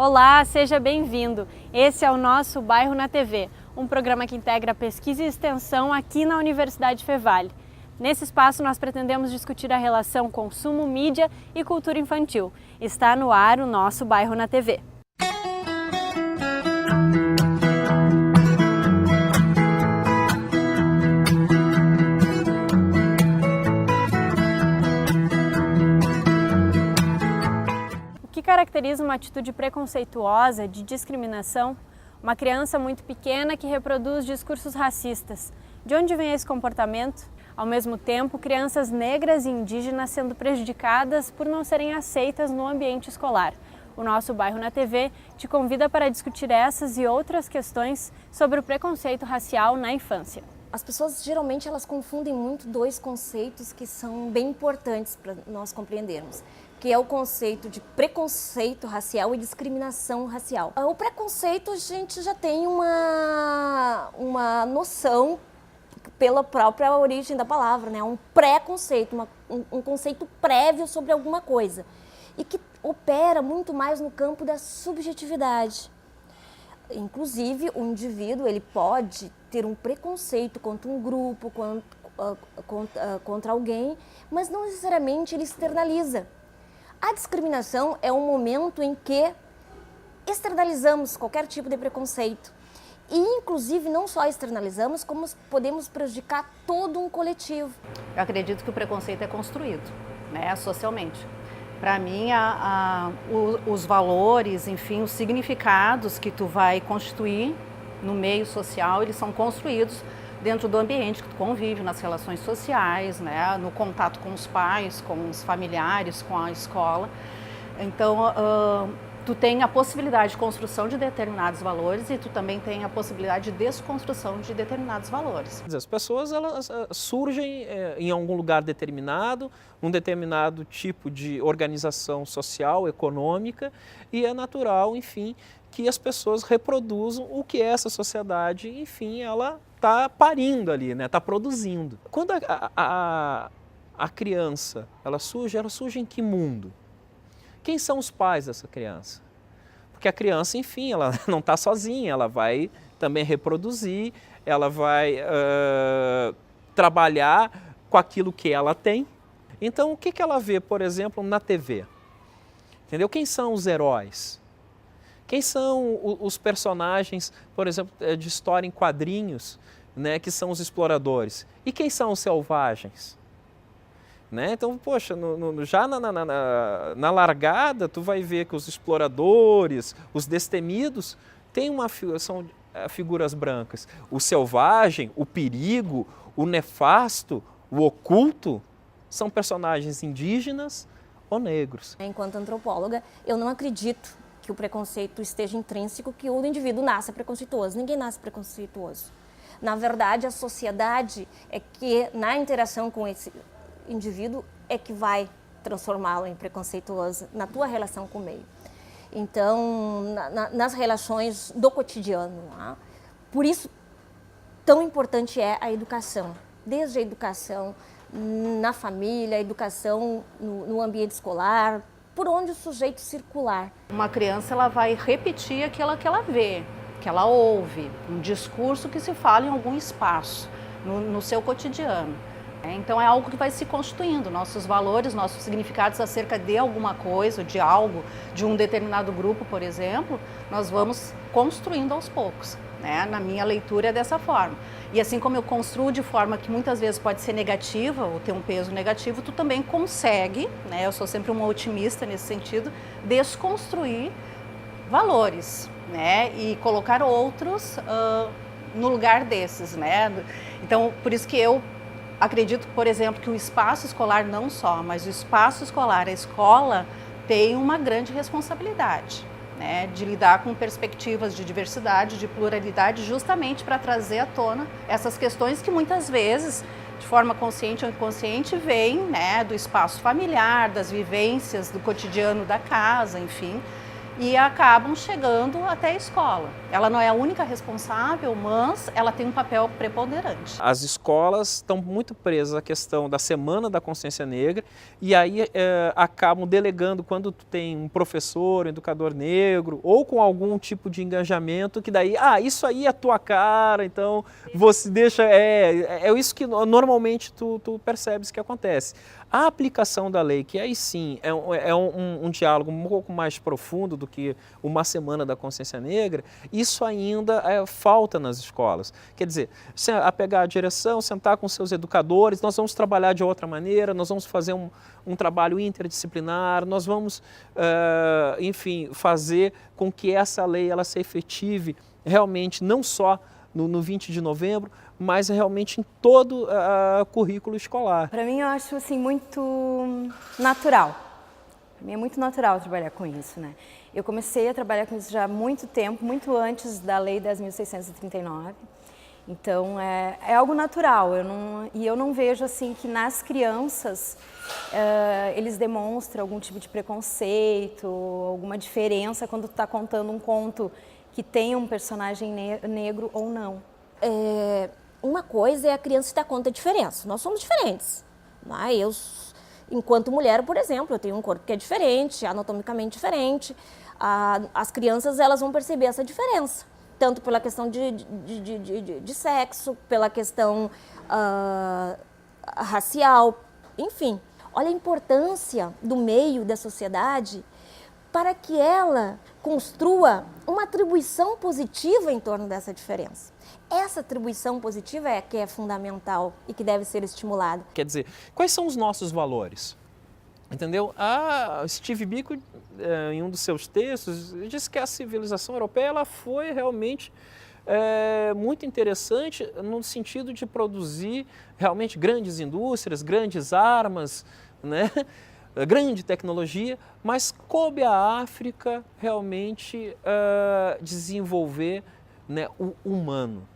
Olá, seja bem-vindo. Esse é o nosso Bairro na TV, um programa que integra pesquisa e extensão aqui na Universidade Fevale. Nesse espaço nós pretendemos discutir a relação consumo, mídia e cultura infantil. Está no ar o nosso Bairro na TV. O que caracteriza uma atitude preconceituosa, de discriminação? Uma criança muito pequena que reproduz discursos racistas. De onde vem esse comportamento? Ao mesmo tempo, crianças negras e indígenas sendo prejudicadas por não serem aceitas no ambiente escolar. O nosso Bairro na TV te convida para discutir essas e outras questões sobre o preconceito racial na infância. As pessoas geralmente elas confundem muito dois conceitos que são bem importantes para nós compreendermos, que é o conceito de preconceito racial e discriminação racial. O preconceito a gente já tem uma noção pela própria origem da palavra, né? Um preconceito, um conceito prévio sobre alguma coisa e que opera muito mais no campo da subjetividade. Inclusive, o indivíduo ele pode ter um preconceito contra um grupo, contra alguém, mas não necessariamente ele externaliza. A discriminação é um momento em que externalizamos qualquer tipo de preconceito. E, inclusive, não só externalizamos, como podemos prejudicar todo um coletivo. Eu acredito que o preconceito é construído, né, socialmente. Para mim, os valores, enfim, os significados que tu vai constituir no meio social, eles são construídos dentro do ambiente que tu convive, nas relações sociais, né, no contato com os pais, com os familiares, com a escola. Então, tu tem a possibilidade de construção de determinados valores e tu também tem a possibilidade de desconstrução de determinados valores. As pessoas elas surgem em algum lugar determinado, num determinado tipo de organização social, econômica, e é natural, enfim, que as pessoas reproduzam o que essa sociedade, enfim, ela está parindo ali, né? Está produzindo. Quando a criança ela surge em que mundo? Quem são os pais dessa criança? Porque a criança, enfim, ela não está sozinha, ela vai também reproduzir, ela vai trabalhar com aquilo que ela tem. Então, o que ela vê, por exemplo, na TV? Entendeu? Quem são os heróis? Quem são os personagens, por exemplo, de história em quadrinhos, né, que são os exploradores? E quem são os selvagens? Né? Então, poxa, já na largada, tu vai ver que os exploradores, os destemidos, são figuras brancas. O selvagem, o perigo, o nefasto, o oculto, são personagens indígenas ou negros. Enquanto antropóloga, eu não acredito que o preconceito esteja intrínseco, que o indivíduo nasce preconceituoso. Ninguém nasce preconceituoso. Na verdade, a sociedade é que, na interação com esse indivíduo, é que vai transformá-lo em preconceituoso na tua relação com o meio. Então, nas relações do cotidiano. Né? Por isso, tão importante é a educação. Desde a educação na família, a educação no ambiente escolar, por onde o sujeito circular. Uma criança ela vai repetir aquilo que ela vê, que ela ouve, um discurso que se fala em algum espaço, no seu cotidiano. Então é algo que vai se constituindo, nossos valores, nossos significados acerca de alguma coisa, de algo, de um determinado grupo, por exemplo, nós vamos construindo aos poucos, né? Na minha leitura é dessa forma. E assim como eu construo de forma que muitas vezes pode ser negativa ou ter um peso negativo, tu também consegue, né? Eu sou sempre uma otimista nesse sentido, desconstruir valores, né? E colocar outros no lugar desses, né? Então, por isso que eu acredito, por exemplo, que o espaço escolar não só, mas o espaço escolar, a escola, tem uma grande responsabilidade, né, de lidar com perspectivas de diversidade, de pluralidade, justamente para trazer à tona essas questões que muitas vezes, de forma consciente ou inconsciente, vêm, né, do espaço familiar, das vivências, do cotidiano da casa, enfim. e acabam chegando até a escola. Ela não é a única responsável, mas ela tem um papel preponderante. As escolas estão muito presas à questão da Semana da Consciência Negra e aí acabam delegando quando tu tem um professor, um educador negro ou com algum tipo de engajamento que daí, isso aí é a tua cara, então você deixa, é isso que normalmente tu percebes que acontece. A aplicação da lei, que aí sim é um diálogo um pouco mais profundo do que uma Semana da Consciência Negra, isso ainda falta nas escolas. Quer dizer, a pegar a direção, sentar com seus educadores, nós vamos trabalhar de outra maneira, nós vamos fazer um trabalho interdisciplinar, nós vamos, enfim, fazer com que essa lei ela se efetive realmente não só no 20 de novembro, mas realmente em todo o currículo escolar. Para mim, eu acho assim muito natural. Para mim é muito natural trabalhar com isso, né? Eu comecei a trabalhar com isso já há muito tempo, muito antes da Lei 10.639. Então, é algo natural. Eu não vejo assim que nas crianças eles demonstram algum tipo de preconceito, alguma diferença quando tu está contando um conto que tem um personagem negro ou não. Uma coisa é a criança se dar conta da diferença. Nós somos diferentes. Né? Eu, enquanto mulher, por exemplo, eu tenho um corpo que é diferente, anatomicamente diferente. As crianças elas vão perceber essa diferença, tanto pela questão de sexo, pela questão racial, enfim. Olha a importância do meio, da sociedade, para que ela construa uma atribuição positiva em torno dessa diferença. Essa atribuição positiva é que é fundamental e que deve ser estimulada. Quer dizer, quais são os nossos valores? Entendeu? Steve Biko, em um dos seus textos, disse que a civilização europeia ela foi realmente muito interessante no sentido de produzir realmente grandes indústrias, grandes armas, né? Grande tecnologia, mas coube à África realmente desenvolver, né, o humano.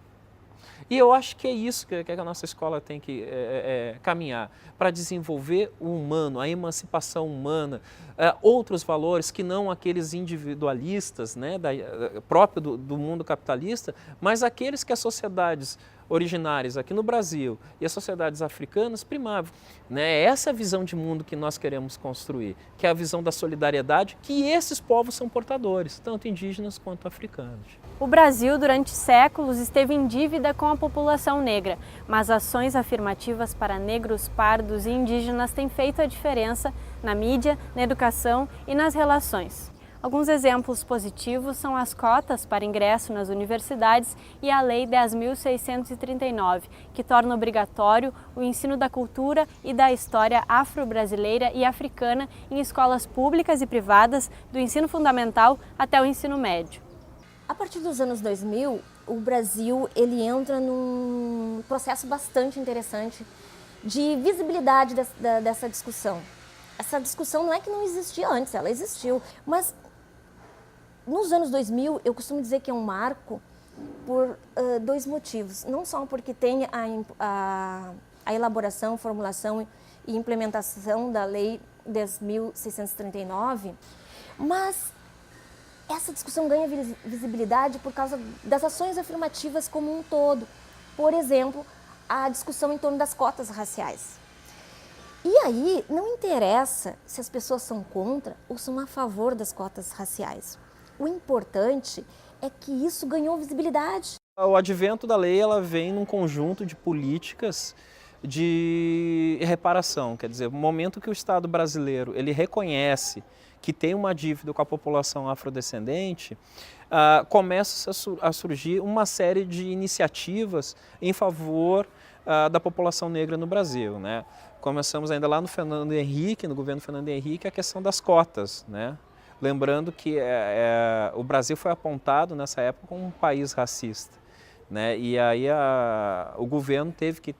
E eu acho que é isso que a nossa escola tem que caminhar, para desenvolver o humano, a emancipação humana, outros valores que não aqueles individualistas, né, próprio do mundo capitalista, mas aqueles que as sociedades originárias aqui no Brasil e as sociedades africanas primavam. Né? Essa é a visão de mundo que nós queremos construir, que é a visão da solidariedade que esses povos são portadores, tanto indígenas quanto africanos. O Brasil, durante séculos, esteve em dívida com a população negra, mas ações afirmativas para negros, pardos e indígenas têm feito a diferença na mídia, na educação e nas relações. Alguns exemplos positivos são as cotas para ingresso nas universidades e a Lei 10.639, que torna obrigatório o ensino da cultura e da história afro-brasileira e africana em escolas públicas e privadas, do ensino fundamental até o ensino médio. A partir dos anos 2000, o Brasil ele entra num processo bastante interessante de visibilidade dessa discussão. Essa discussão não é que não existia antes, ela existiu, mas nos anos 2000 eu costumo dizer que é um marco por dois motivos. Não só porque tem a elaboração, formulação e implementação da Lei 10.639, mas essa discussão ganha visibilidade por causa das ações afirmativas como um todo. Por exemplo, a discussão em torno das cotas raciais. E aí, não interessa se as pessoas são contra ou são a favor das cotas raciais. O importante é que isso ganhou visibilidade. O advento da lei ela vem num conjunto de políticas de reparação, quer dizer, no momento que o Estado brasileiro ele reconhece que tem uma dívida com a população afrodescendente, começa a surgir uma série de iniciativas em favor da população negra no Brasil. Né? Começamos ainda lá no Fernando Henrique, no governo Fernando Henrique, a questão das cotas. Né? Lembrando que o Brasil foi apontado nessa época como um país racista. Né? E aí o governo teve que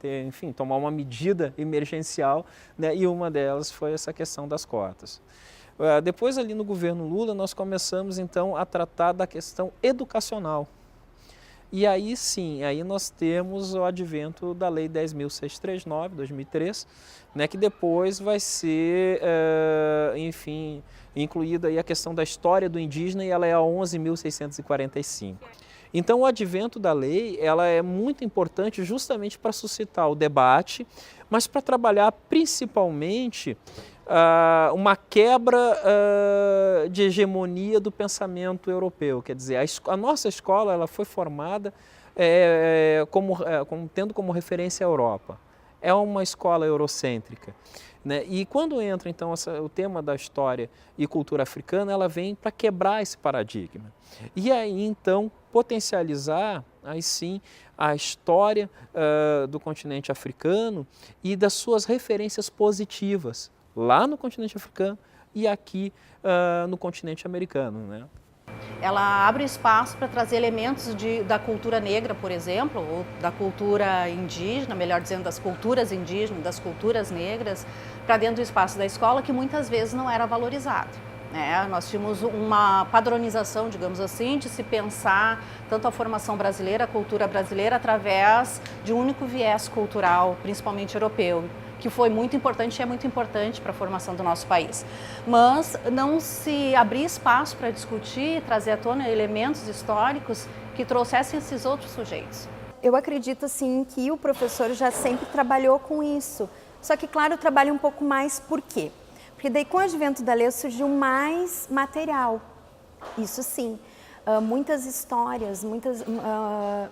tomar uma medida emergencial, né? E uma delas foi essa questão das cotas. Depois ali no governo Lula nós começamos então a tratar da questão educacional. E aí sim, aí nós temos o advento da Lei 10.639, 2003, né, que depois vai ser, enfim, incluída aí a questão da história do indígena, e ela é a 11.645. Então o advento da lei, ela é muito importante justamente para suscitar o debate, mas para trabalhar principalmente uma quebra de hegemonia do pensamento europeu. Quer dizer, a nossa escola ela foi formada tendo como referência a Europa. É uma escola eurocêntrica, né? E quando entra então o tema da história e cultura africana, ela vem para quebrar esse paradigma. E aí então potencializar, aí sim, a história do continente africano e das suas referências positivas, lá no continente africano e aqui no continente americano, né? Ela abre espaço para trazer elementos da cultura negra, por exemplo, ou da cultura indígena, melhor dizendo, das culturas indígenas, das culturas negras, para dentro do espaço da escola, que muitas vezes não era valorizado. Nós tínhamos uma padronização, digamos assim, de se pensar tanto a formação brasileira, a cultura brasileira, através de um único viés cultural, principalmente europeu, que foi muito importante e é muito importante para a formação do nosso país. Mas não se abrir espaço para discutir, trazer à tona elementos históricos que trouxessem esses outros sujeitos. Eu acredito, assim, que o professor já sempre trabalhou com isso. Só que, claro, trabalha um pouco mais por quê? Porque daí, com o advento da lei, surgiu mais material. Isso sim. Muitas histórias,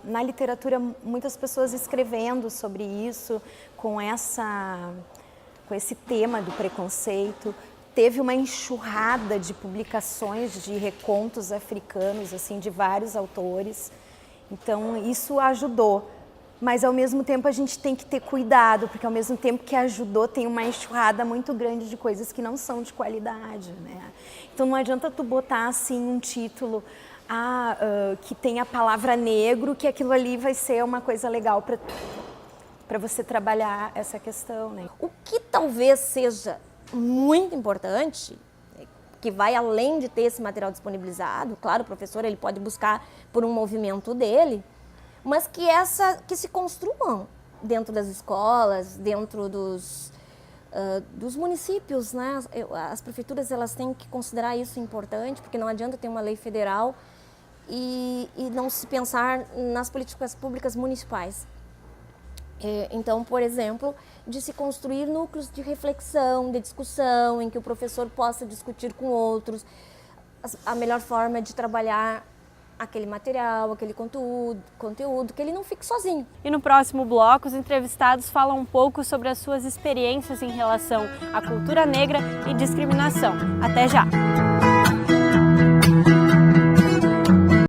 na literatura, muitas pessoas escrevendo sobre isso, com esse tema do preconceito. Teve uma enxurrada de publicações de recontos africanos, assim, de vários autores. Então, isso ajudou. Mas, ao mesmo tempo, a gente tem que ter cuidado, porque, ao mesmo tempo que ajudou, tem uma enxurrada muito grande de coisas que não são de qualidade, né? Então, não adianta tu botar, assim, um título que tem a palavra negro, que aquilo ali vai ser uma coisa legal para você trabalhar essa questão, né? O que talvez seja muito importante, que vai além de ter esse material disponibilizado, claro, o professor ele pode buscar por um movimento dele, mas que se construam dentro das escolas, dentro dos municípios, né? As prefeituras elas têm que considerar isso importante, porque não adianta ter uma lei federal e não se pensar nas políticas públicas municipais. Então, por exemplo, de se construir núcleos de reflexão, de discussão, em que o professor possa discutir com outros a melhor forma de trabalhar aquele material, aquele conteúdo, que ele não fique sozinho. E no próximo bloco, os entrevistados falam um pouco sobre as suas experiências em relação à cultura negra e discriminação. Até já!